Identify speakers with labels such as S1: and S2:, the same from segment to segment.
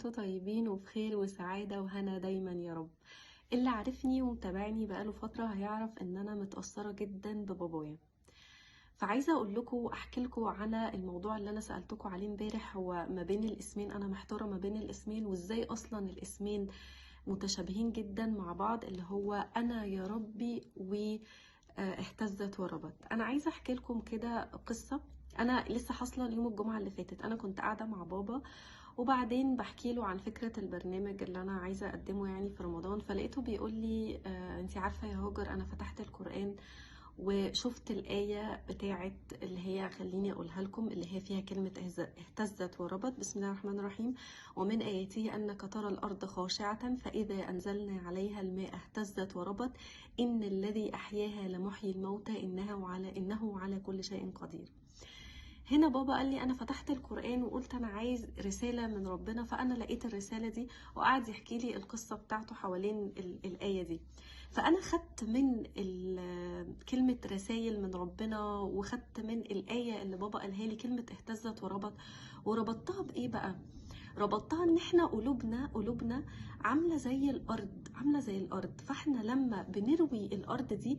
S1: انتوا طيبين وفي خير وسعادة وهنا دايما يا رب. اللي عارفني ومتابعني بقاله فترة هيعرف ان انا متأثرة جدا ببابايا. فعايزة اقول لكم احكي لكم على الموضوع اللي انا سألتكم عليه امبارح، هو ما بين الاسمين. انا محتارة ما بين الاسمين وازاي اصلا الاسمين متشابهين جدا مع بعض، اللي هو انا يا ربي واهتزت وربت. انا عايزة احكي لكم كده قصة. انا لسه حاصله يوم الجمعه اللي فاتت، انا كنت قاعده مع بابا وبعدين بحكي له عن فكره البرنامج اللي انا عايزه اقدمه يعني في رمضان، فلقيته بيقول لي انتي عارفه يا هاجر، انا فتحت القران وشفت الآية بتاعت اللي هي خليني أقولها لكم، اللي هي فيها كلمة اهتزت وربت. بسم الله الرحمن الرحيم: ومن آياته أنك ترى الأرض خاشعة فإذا أنزلنا عليها الماء اهتزت وربت إن الذي أحياها لمحيي الموتى إنه على كل شيء قدير. هنا بابا قال لي انا فتحت القرآن وقلت انا عايز رسالة من ربنا، فانا لقيت الرسالة دي، وقعد يحكي لي القصة بتاعته حوالين الآية دي. فانا خدت من كلمة رسائل من ربنا، وخدت من الآية اللي بابا قالها لي كلمة اهتزت وربط، وربطتها بايه بقى؟ ربطتها ان احنا قلوبنا عامله زي الارض، فاحنا لما بنروي الارض دي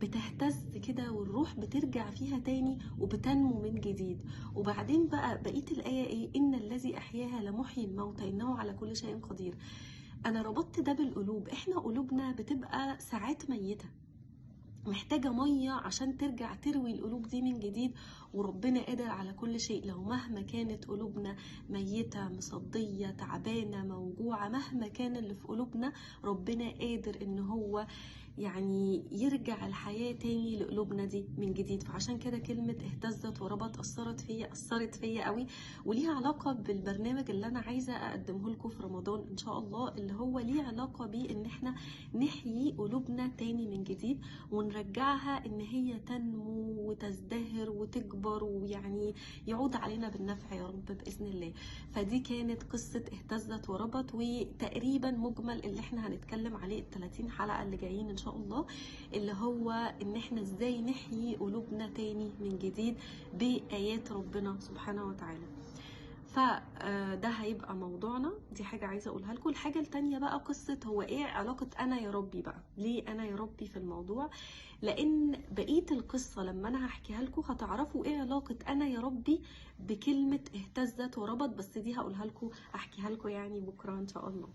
S1: بتهتز كده، والروح بترجع فيها تاني وبتنمو من جديد. وبعدين بقى بقيه الايه ايه؟ ان الذي احياها لمحيي الموتى انه على كل شيء قدير. انا ربطت ده بالقلوب. احنا قلوبنا بتبقى ساعات ميته، محتاجة مية عشان ترجع تروي القلوب دي من جديد، وربنا قادر على كل شيء. لو مهما كانت قلوبنا ميتة مصدية تعبانة موجوعة، مهما كان اللي في قلوبنا، ربنا قادر ان هو يعني يرجع الحياة تاني لقلوبنا دي من جديد. فعشان كده كلمة اهتزت وربط أثرت فيا قوي، وليها علاقة بالبرنامج اللي أنا عايزة أقدمه لكم في رمضان إن شاء الله، اللي هو ليه علاقة بإن احنا نحيي قلوبنا تاني من جديد، ونرجعها إن هي تنمو وتزدهر وتكبر، ويعني يعود علينا بالنفع يا رب بإذن الله. فدي كانت قصة اهتزت وربط، وتقريبا مجمل اللي احنا هنتكلم عليه ال30 حلقة اللي جايين ان شاء الله، اللي هو ان احنا ازاي نحيي قلوبنا تاني من جديد بآيات ربنا سبحانه وتعالى. فده هيبقى موضوعنا. دي حاجة عايزة اقولها لكم. الحاجة التانية بقى قصة هو ايه علاقة انا يا ربي بقى، ليه انا يا ربي في الموضوع؟ لان بقية القصة لما انا هحكيها لكم هتعرفوا ايه علاقة انا يا ربي بكلمة اهتزت وربط، بس دي هقولها لكم احكيها لكم يعني بكرة ان شاء الله.